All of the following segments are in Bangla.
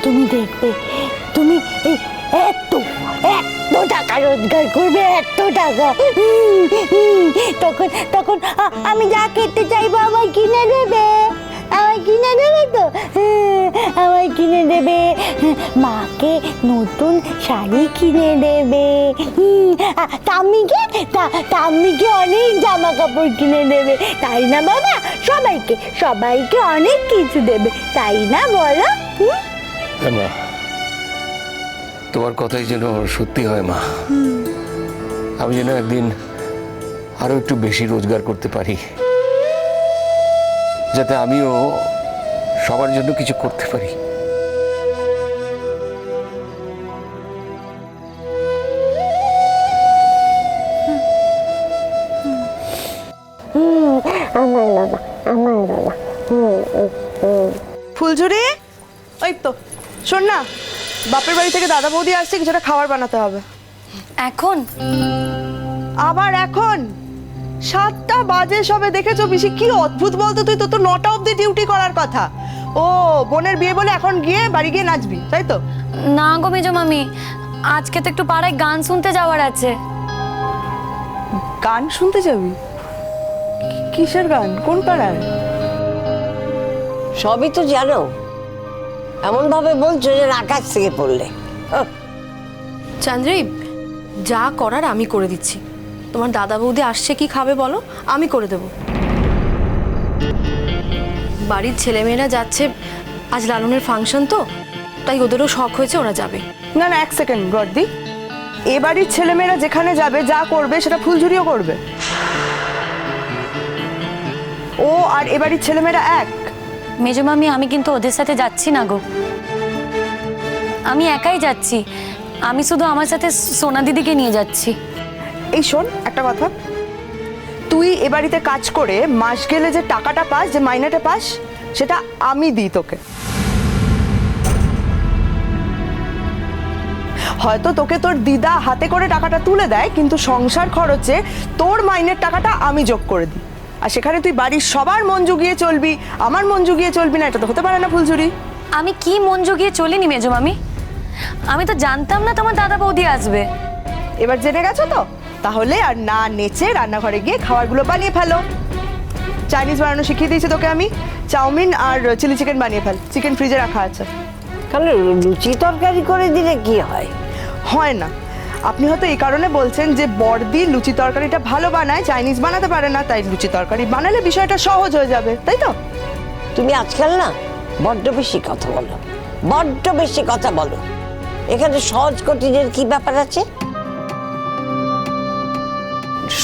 তুমি দেখবে, তুমি এত এত টাকা রোজগার করবে, এত টাকা। তখন তখন আমি যা খেতে চাইবো আমায় কিনে দেবে, আমায় কিনে দেবে তো, আমায় কিনে দেবে, মাকে নতুন শাড়ি কিনে দেবে, তাম্মিকে অনেক জামা কাপড় কিনে দেবে, তাই না বাবা? সবাইকে সবাইকে অনেক কিছু দেবে, তাই না বলো? মা, তোমার কথাই যেন সত্যি হয় মা। আমি যেন একদিন আরো একটু বেশি রোজগার করতে পারি, যাতে আমিও সবার জন্য কিছু করতে পারি। আমার বাবা, আমার বাবা। ফুলঝুরি, ওই তো শোন না, বাপের বাড়ি থেকে দাদা বৌদি আসছে, কিছুটা খাবার বানাতে হবে। এখন? আবার এখন? 7টা বাজে সবে, দেখেছো পিসি কি অদ্ভুত বলতো তুই, তো 9টা অবধি ডিউটি করার কথা। ও বোনের বিয়ে বলে এখন গিয়ে বাড়ি গিয়ে নাচবি, তাই তো? না গো মেজো মামি, আজকে তো একটু পাড়ায় গান শুনতে যাওয়ার আছে। গান শুনতে যাবি? কিসের গান? কোন পাড়ায়? সবই তো জানো, এমন ভাবে বলছো যে আকাশ থেকে পড়লে। চান্দ্রি, যা করার আমি করে দিচ্ছি। তোমার দাদা বৌদি আসছে, কি খাবে বলো, আমি করে দেব। বাড়ির ছেলেমেয়েরা যাচ্ছে, আজ লালনের ফাংশন তো, তাই ওদেরও শখ হয়েছে, ওরা যাবে। না না, এক সেকেন্ড গর্দি, এ বাড়ির ছেলেমেয়েরা যেখানে যাবে, যা করবে সেটা ফুলঝুরিও করবে। ও আর এ বাড়ির ছেলেমেয়েরা এক? মেজো মামি, আমি কিন্তু ওদের সাথে যাচ্ছি না গো, আমি একাই যাচ্ছি। আমি শুধু আমার সাথে সোনা দিদিকে নিয়ে যাচ্ছি। এই শোন একটা কথা, তুই এ বাড়িতে কাজ করে মাস গেলে যে টাকাটা পাস, যে মাইনেটা পাস, সেটা আমি দিই তোকে। হয়তো তোকে তোর দিদা হাতে করে টাকাটা তুলে দেয়, কিন্তু সংসার খরচে তোর মাইনের টাকাটা আমি যোগ করে দিই। আর সেখানে তুই বাড়ির সবার মন জুগিয়ে চলবি, আমার মন জুগিয়ে চলবি না, এটা তো হতে পারে না ফুলঝুরি। আমি কি মন জুগিয়ে চলিনি মেজো মামি, আমি তো জানতাম না তোমার দাদা বৌদি আসবে। এবার জেনে গেছো তো, তাহলে আর না নেচে রান্নাঘরে গিয়ে খাবারগুলো বানিয়ে ফেলো। চাইনিজ বানানো শিখিয়ে দিয়েছি তোকে আমি, চাউমিন আর চিলি চিকেন বানিয়ে ফেল, চিকেন ফ্রিজে রাখা আছে। তাহলে লুচি তরকারি করে দিলে কি হয়? হয় না, আপনি হয়তো এই কারণে বলছেন যে বড়দি লুচি তরকারিটা ভালো বানায়, চাইনিজ বানাতে পারে না, তাই লুচি তরকারি বানালে বিষয়টা সহজ হয়ে যাবে, তাই তো? তুমি আজকাল না বড্ড বেশি কথা বলো, বড্ড বেশি কথা বলো। এখানে সহজ কঠিনের কি ব্যাপার আছে?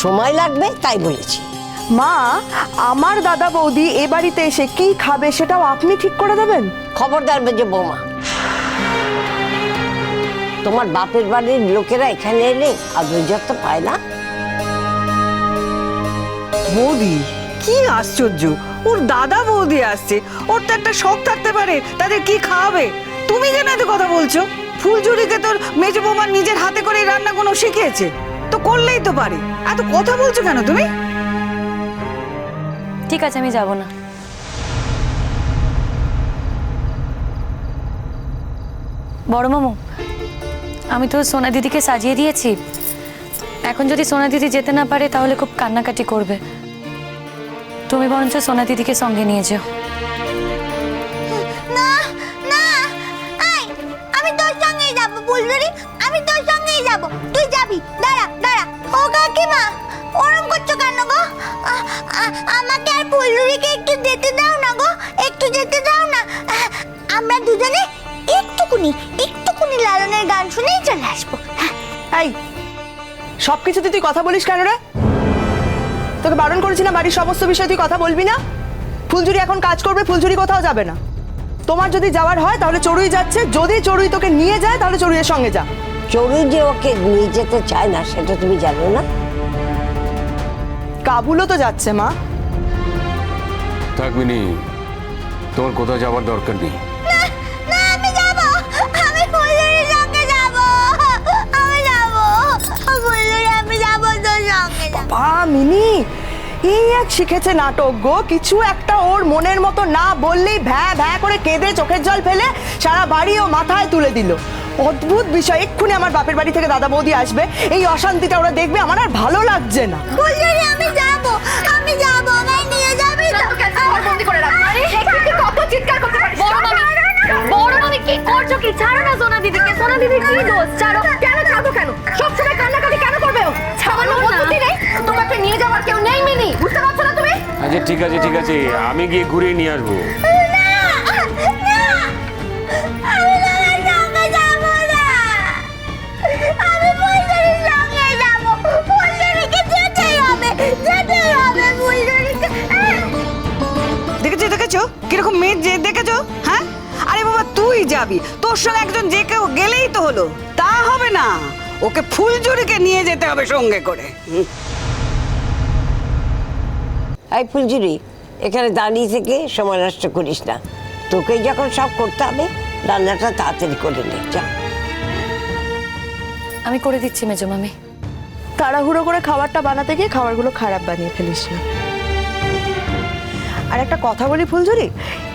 সময় লাগবে তাই বলেছি। মা, আমার দাদা বৌদি এ বাড়িতে এসে কি খাবে সেটাও আপনি ঠিক করে দেবেন? খবরদার বেজে বৌমা, তোমার বাপের বাড়ির লোকেরা এখানে এলে আদর্যত্ব পায় না। বৌদি, কি আশ্চর্য, ওর দাদা বৌদি আসছে, ওর তো একটা শখ থাকতে পারে, তাদের কি খাওয়াবে। তুমি কেন এত কথা বলছো? ফুলঝুরিকে তোর মেজো বৌমা নিজের হাতে করে রান্না কোনো শিখিয়েছে, তো করলেই তো পারে, এত কথা বলছো কেন তুমি? ঠিক আছে, আমি যাব না। বড় মামু, আমি তো সোনা দিদিকে সাজিয়ে দিয়েছি, এখন যদি সোনা দিদি যেতে না পারে তাহলে খুব কান্নাকাটি করবে। তুমি বরঞ্চ সোনা দিদিকে সঙ্গে নিয়ে যেও। না না, আমি তোর সঙ্গেই যাবো ফুলঝুরি, আমি তোর সঙ্গেই যাবো। তুই যাবি? দাঁড়া দাঁড়া। ও কাকিমা, ওরম করছো কেন গো? আমাকে আর ফুলঝুরিকে একটু যেতে দাও না গো, একটু যেতে দাও না। আমরা দুজনে একটুকুনি একটুকুনি লালনের গান শুনেই চলে আসবো। এই সবকিছুতে তুই কথা বলিস কেন রে? তোকে বারণ করেছি না বাড়ির সমস্ত বিষয়ে তুই কথা বলবি না? ফুলঝুরি এখন কাজ করবে, ফুলঝুরি কোথাও যাবে না। তোমার যদি যাওয়ার হয় তাহলে চড়ুই যাচ্ছে, যদি চড়ুই তোকে নিয়ে যায় তাহলে চড়ুইয়ের সঙ্গে যা। চড়ুই যে ওকে নিয়ে যেতে চায় না সেটা তুমি জানো না? কাবুলও তো যাচ্ছে মা। থাক মিনি, তোমার কোথাও যাওয়ার দরকার নেই। না, আমি যাবো, আমি ফুলঝুরির সঙ্গে যাবো, আমি যাবো ফুলঝুরি, আমি যাবো তোর সঙ্গে যাবো। বাবা মিনি, এই এক শিখেছে নাটক গো, কিছু একটা ওর মনের মতো না বললেই ভ্যা ভ্যা করে কেঁদে চোখের জল ফেলে সারা বাড়ি ও মাথায় তুলে দিল। অদ্ভুত বিষয়, এক্ষুনি আমার বাপের বাড়ি থেকে দাদা বৌদি আসবে, এই অশান্তিটা ওরা দেখবে, আমার আর ভালো লাগছে না। ফুলঝুরি আমি যাবো, আমায় নিয়ে যাবি তো? কত চিৎকার করতে পারিস? বড় মামি কি করছো কি? ছাড়ো না সোনা দিদিকে, সোনা দিদির কি দোষ? ছাড়ো। কেন ছাড়বো কেন? সবসময় কান্নাকাটি কেন করবে ও? ছাড়ানো বুদ্ধি নেই, তোমাকে নিয়ে যাওয়ার কেউ নেই মিনি, বুঝতে পারছো না তুমি? আচ্ছা ঠিক আছে ঠিক আছে, আমি গিয়ে ঘুরিয়ে নিয়ে আসবো। আমি ফুলঝুরির সঙ্গে যাবো, ফুলঝুরিকে যেতেই হবে ফুলঝুরিকে। দেখেছো কিরকম মেয়ে যে দেখেছো? হ্যাঁ, আরে বাবা তুই যাবি, তোর সঙ্গে একজন যে কেউ গেলেই তো হলো। তা হবে না, ওকে ফুলঝুরিকে নিয়ে যেতে হবে সঙ্গে করে। এই ফুলঝুরি, এখানে দাঁড়িয়ে থেকে সময় নষ্ট করিস না। তোকেই যখন সব করতে হবে, রান্নাটা তাড়াতাড়ি করে নে, যা। আমি করে দিচ্ছি মেজো মামি। তাড়াহুড়ো করে খাবারটা বানাতে গিয়ে খাবারগুলো খারাপ বানিয়ে ফেলিস না। আর একটা কথা বলি ফুলঝুরি,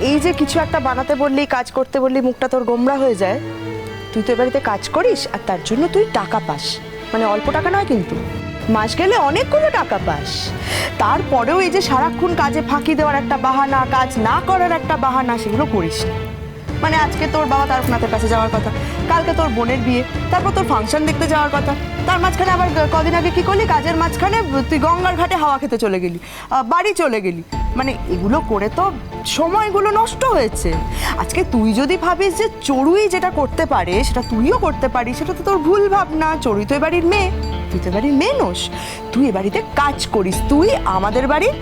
এই যে কিছু একটা বানাতে বললি, কাজ করতে বললি, মুখটা তোর গোমরা হয়ে যায়। তুই তো এ বাড়িতে কাজ করিস আর তার জন্য তুই টাকা পাস, মানে অল্প টাকা নয় কিন্তু, মাস গেলে অনেকগুলো টাকা পাস। তারপরেও এই যে সারাক্ষণ কাজে ফাঁকি দেওয়ার একটা বাহানা, কাজ না করার একটা বাহানা, সেগুলো করিস না। মানে আজকে তোর বাবা তারকনাথের কাছে যাওয়ার কথা, কালকে তোর বোনের বিয়ে, তারপর তোর ফাংশন দেখতে যাওয়ার কথা, তার মাঝখানে আবার কদিন আগে কি করলি, কাজের মাঝখানে তুই গঙ্গার ঘাটে হাওয়া খেতে চলে গেলি, বাড়ি চলে গেলি। মানে এগুলো করে তো সময়গুলো নষ্ট হয়েছে। আজকে তুই যদি ভাবিস যে চড়ুই যেটা করতে পারে সেটা তুইও করতে পারিস, সেটা তো তোর ভুল ভাবনা। চড়ুই তো এ বাড়ির মেয়ে, তুই তো এ বাড়ির মেয়ে নোস, তুই এ বাড়িতে কাজ করিস, তুই আমাদের বাড়ির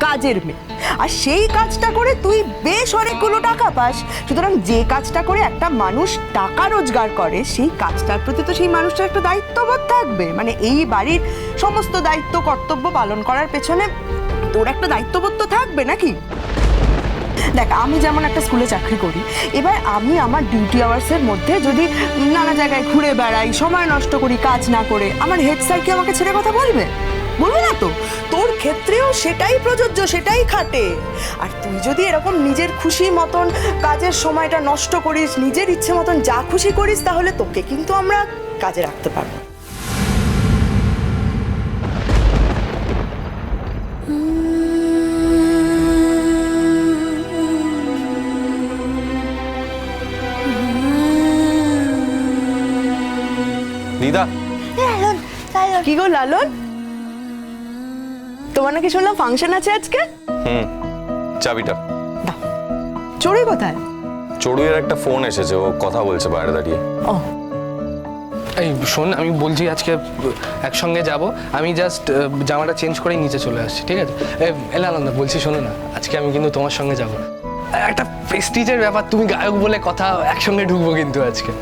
কাজের মেয়ে, আর সেই কাজটা করে তুই বেশ অনেকগুলো টাকা পাস। সুতরাং যে কাজটা করে একটা মানুষ টাকা রোজগার করে, সেই কাজটার প্রতি তো সেই মানুষটার একটা দায়িত্ববোধ থাকবে। মানে এই বাড়ির সমস্ত দায়িত্ব কর্তব্য পালন করার পেছনে তোর একটা দায়িত্ববোধ তো থাকবে নাকি? দেখ, আমি যেমন একটা স্কুলে চাকরি করি, এবার আমি আমার ডিউটি আওয়ার্সের মধ্যে যদি নানা জায়গায় ঘুরে বেড়াই, সময় নষ্ট করি কাজ না করে, আমার হেড স্যার কি আমাকে ছেড়ে কথা বলবে? বলবে না তো। তোর ক্ষেত্রেও সেটাই প্রযোজ্য, সেটাই খাটে। আর তুই যদি এরকম নিজের খুশি মতন কাজের সময়টা নষ্ট করিস, নিজের ইচ্ছে মতন যা খুশি করিস, তাহলে তোকে কিন্তু আমরা কাজে রাখতে পারবো। দিদা, লালন, লালন, কি গো লালন, তোমার নাকি শুনলাম ফাংশন আছে আজকে? চাবিটা। চড়ুই কোথায়? চড়ুইয়ের একটা ফোন এসেছে, ও কথা বলছে বাইরে দাঁড়িয়ে। ও, এই শোন, আমি বলছি আজকে একসঙ্গে যাব, আমি জাস্ট জামাটা চেঞ্জ করে নিচে চলে আসছি, ঠিক আছে? এলা আনন্দ, বলছি শোনো না, আজকে আমি কিন্তু তোমার সঙ্গে যাব। একটা প্রেস্টিজের ব্যাপার, তুমি গায়ক বলে কথা, একসঙ্গে ঢুকবো কিন্তু আজকে।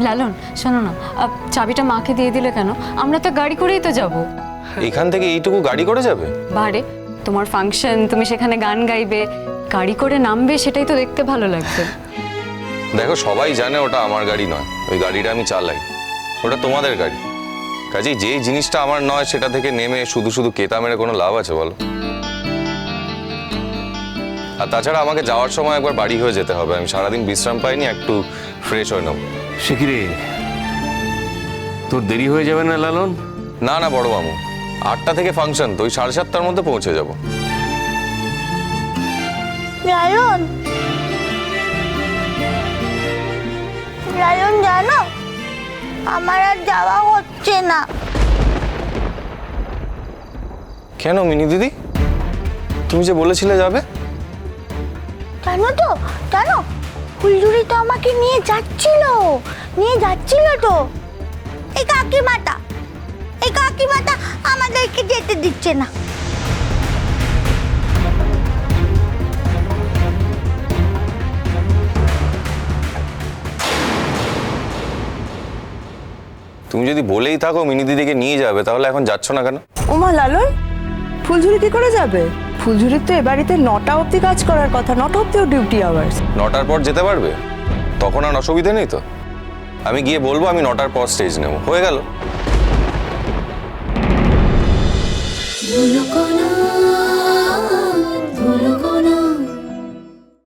লালন শোনো না, চাবিটা মাকে দিয়ে দিলে কেন? আমরা তো গাড়ি করেই তো যাব। এখান থেকে এইটুকু গাড়ি করে যাবে? বারে, তোমার ফাংশন, তুমি সেখানে গান গাইবে, গাড়ি করে নামবে, সেটাই তো দেখতে ভালো লাগবে। দেখো, সবাই জানে ওটা আমার গাড়ি নয়, ওই গাড়িটা আমি চালাই, ওটা তোমাদের গাড়ি। কাজেই যে জিনিসটা আমার নয় সেটা থেকে নেমে শুধু শুধু কেতা মেরে কোনো লাভ আছে বলো? আর তাছাড়া আমাকে যাওয়ার সময় একবার বাড়ি হয়ে যেতে হবে, আমি সারাদিন বিশ্রাম পাইনি, একটু ফ্রেশ হয়ে নেবো। সে কি রে, তোর দেরি হয়ে যাবে না লালন? না না বড় মামু, 8টা থেকে ফাংশন, তো ওই 7:30টার মধ্যে পৌঁছে যাব। লালন, লালন জানো, আমার আর যাওয়া হচ্ছে না। কেন মিনি দিদি, তুমি যে বলেছিলে যাবে? জানো তো, জানো, ফুলঝুরি তো আমাকে নিয়ে যাচ্ছিল তো। এই কাকিমাটা আমাদেরকে যেতে দিচ্ছে না। তুমি যদি বলেই থাকো মিনি দিদিকে নিয়ে যাবে, তাহলে এখন যাচ্ছ না কেন? ওমা লালন, ফুলঝুরি কি করে যাবে? ফুলঝুরির তো এ বাড়িতে 9টা অবধি কাজ করার কথা, 9টা অবধি ডিউটি আওয়ার্স। 9টার পর যেতে পারবে? তখন আর অসুবিধা নেই তো? আমি গিয়ে বলবো আমি 9টার পর স্টেজ নেব, হয়ে গেল।